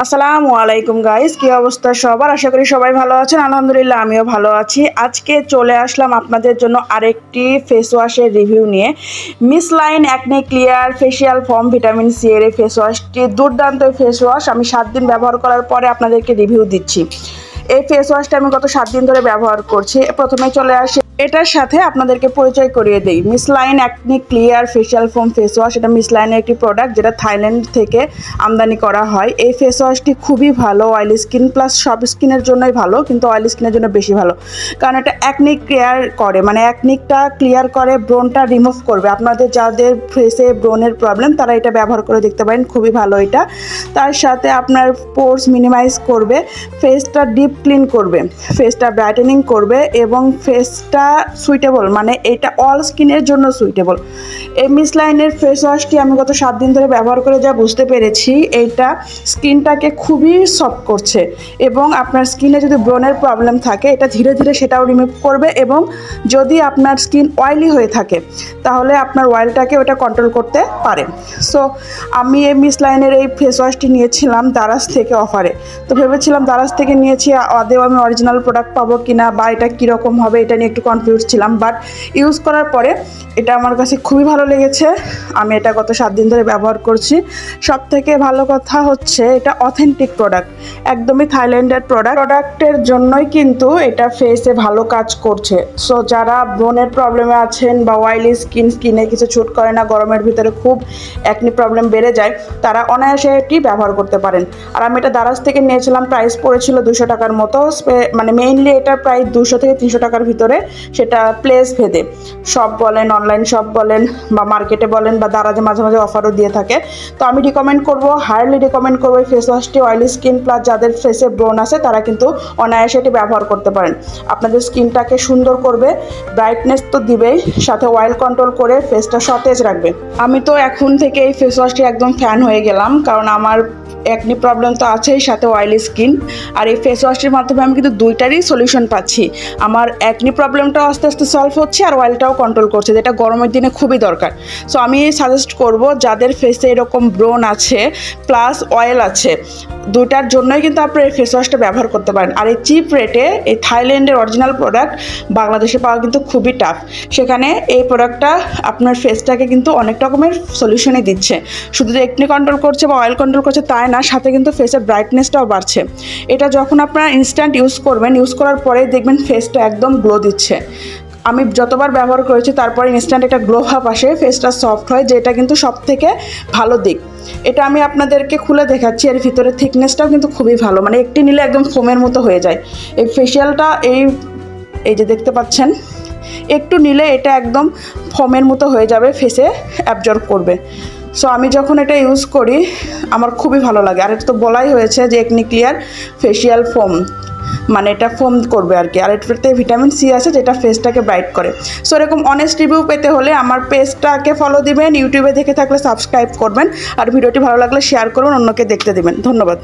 আসসালামু আলাইকুম গাইস, কি অবস্থা সবার? আশা করি সবাই ভালো আছেন। আলহামদুলিল্লাহ আমিও ভালো আছি। আজকে চলে আসলাম আপনাদের জন্য আরেকটি ফেস ওয়াশের রিভিউ নিয়ে। Mistine acne clear facial foam vitamin C এর এই ফেস ওয়াশটি দুর্দান্ত ফেস ওয়াশ। আমি 7 দিন ব্যবহার করার পরে আপনাদেরকে রিভিউ দিচ্ছি। এই ফেস ওয়াশটা আমি গত 7 দিন ধরে ব্যবহার করছি। প্রথমে চলে আসি এটার সাথে আপনাদেরকে পরিচয় করিয়ে দেই। Miss line acne clear facial foam face wash, এটা মিস লাইনের একটি প্রোডাক্ট যেটা থাইল্যান্ড থেকে আমদানি করা হয়। এই ফেস ওয়াশটি খুবই ভালো, অয়েলি স্কিন প্লাস সব স্কিনের জন্যই ভালো, কিন্তু অয়েলি স্কিনের জন্য বেশি ভালো, কারণ এটা অ্যাকনি ক্লিয়ার করে, মানে অ্যাকনিকটা ক্লিয়ার করে, ব্রনটা রিমুভ করবে। আপনাদের যাদের ফেসে ব্রনের প্রবলেম তারা এটা ব্যবহার করে দেখতে পারেন, খুবই ভালো এটা। তার সাথে আপনার পোর্স মিনিমাইজ করবে, ফেসটা ডিপ ক্লিন করবে, ফেসটা ব্রাইটেনিং করবে এবং ফেসটা সুইটেবল, মানে এটা অল স্কিনের জন্য সুইটেবল। এই মিস লাইনের ফেস ওয়াশটি আমি গত 7 দিন ধরে ব্যবহার করে যা বুঝতে পেরেছি, এইটা স্কিনটাকে খুবই সফট করছে এবং আপনার স্কিনে যদি ব্রনের প্রবলেম থাকে এটা ধীরে ধীরে সেটাও রিমুভ করবে। এবং যদি আপনার স্কিন অয়েলি হয়ে থাকে তাহলে আপনার অয়েলটাকে ওটা কন্ট্রোল করতে পারে। সো আমি এই মিস লাইনের এই ফেস ওয়াশটি নিয়েছিলাম দারাজ থেকে অফারে। তো ভেবেছিলাম দারাজ থেকে নিয়েছি, আদেও আমি অরিজিনাল প্রোডাক্ট পাবো কিনা বা এটা কীরকম হবে এটা নিয়ে একটু কনফিউজ ছিলাম। বাট ইউজ করার পরে এটা আমার কাছে খুবই ভালো লেগেছে। আমি এটা গত 7 দিন ধরে ব্যবহার করছি। সবথেকে ভালো কথা হচ্ছে এটা অথেন্টিক প্রোডাক্ট, একদমই থাইল্যান্ডের প্রোডাক্টের জন্যই কিন্তু এটা ফেসে ভালো কাজ করছে। সো যারা ব্রনের প্রবলেমে আছেন বা অয়েলি স্কিনে কিছু ছুট করে না, গরমের ভিতরে খুব অ্যাকনি প্রবলেম বেড়ে যায়, তারা অনায়াসে এটি ব্যবহার করতে পারেন। আর আমি এটা দারাজ থেকে নিয়েছিলাম, প্রাইস পড়েছিল 200 টাকার মতো। মানে মেইনলি এটা প্রায় 200 থেকে 300 টাকার ভিতরে, সেটা প্লেস ভেদে, শপ বলেন, অনলাইন শপ বলেন বা মার্কেটে বলেন বা দারাজে মাঝে মাঝে অফারও দিয়ে থাকে। তো আমি রিকমেন্ড করবো, হাইলি রিকমেন্ড করবো এই ফেস ওয়াশটি। অয়েলি স্কিন প্লাস যাদের ফেসে ব্রন আছে তারা কিন্তু অনায়াসে এটি ব্যবহার করতে পারেন। আপনাদের স্কিনটাকে সুন্দর করবে, ব্রাইটনেস তো দিবেই, সাথে অয়েল কন্ট্রোল করে ফেসটা সতেজ রাখবে। আমি তো এখন থেকে এই ফেস ওয়াশটি একদম ফ্যান হয়ে গেলাম, কারণ আমার অ্যাকনি প্রবলেম তো আছেই, সাথে অয়েলি স্কিন। আর এই ফেস ওয়াশটির মাধ্যমে আমি কিন্তু দুইটারই সলিউশন পাচ্ছি। আমার অ্যাকনি প্রবলেমটাও আস্তে আস্তে সলভ হচ্ছে আর অয়েলটাও কন্ট্রোল করছে, যেটা গরমের দিনে খুবই দরকার। সো আমি সাজেস্ট করব যাদের ফেসে এরকম ব্রন আছে প্লাস অয়েল আছে, দুটার জন্যই কিন্তু আপনার এই ফেস ওয়াশটা ব্যবহার করতে পারেন। আর এই চিপ রেটে এই থাইল্যান্ডের অরিজিনাল প্রোডাক্ট বাংলাদেশে পাওয়া কিন্তু খুবই টাফ। সেখানে এই প্রোডাক্টটা আপনার ফেসটাকে কিন্তু অনেক রকমের সলিউশনই দিচ্ছে। শুধু যে একনি কন্ট্রোল করছে বা অয়েল কন্ট্রোল করছে তাই না, সাথে কিন্তু ফেসের ব্রাইটনেসটাও বাড়ছে। এটা যখন আপনারা ইনস্ট্যান্ট ইউজ করবেন, ইউজ করার পরেই দেখবেন ফেসটা একদম গ্লো দিচ্ছে। আমি যতবার ব্যবহার করেছি তারপরে ইনস্ট্যান্ট একটা গ্লো ভাব আসে, ফেসটা সফট হয়, যেটা কিন্তু সব থেকে ভালো দিক। এটা আমি আপনাদেরকে খুলে দেখাচ্ছি, এর ভিতরে থিকনেসটাও কিন্তু খুবই ভালো, মানে একটি নিলে একদম ফোমের মতো হয়ে যায়। এই ফেসিয়ালটা এই যে দেখতে পাচ্ছেন, একটু নিলে এটা একদম ফোমের মতো হয়ে যাবে, ফেসে অ্যাবজর্ব করবে। সো আমি যখন এটা ইউজ করি আমার খুবই ভালো লাগে। আর এটা তো বলাই হয়েছে যে অ্যাকনি ক্লিয়ার ফেসিয়াল ফোম, মানে এটা ফোম করবে আর কি। আর এটাতে ভিটামিন সি আছে যেটা ফেসটাকে ব্রাইট করে। সো এরকম অনেস্ট রিভিউ পেতে হলে আমার পেজটাকে ফলো দিবেন, ইউটিউবে দেখে থাকলে সাবস্ক্রাইব করবেন, আর ভিডিওটি ভালো লাগলে শেয়ার করুন, অন্যকে দেখতে দিবেন। ধন্যবাদ।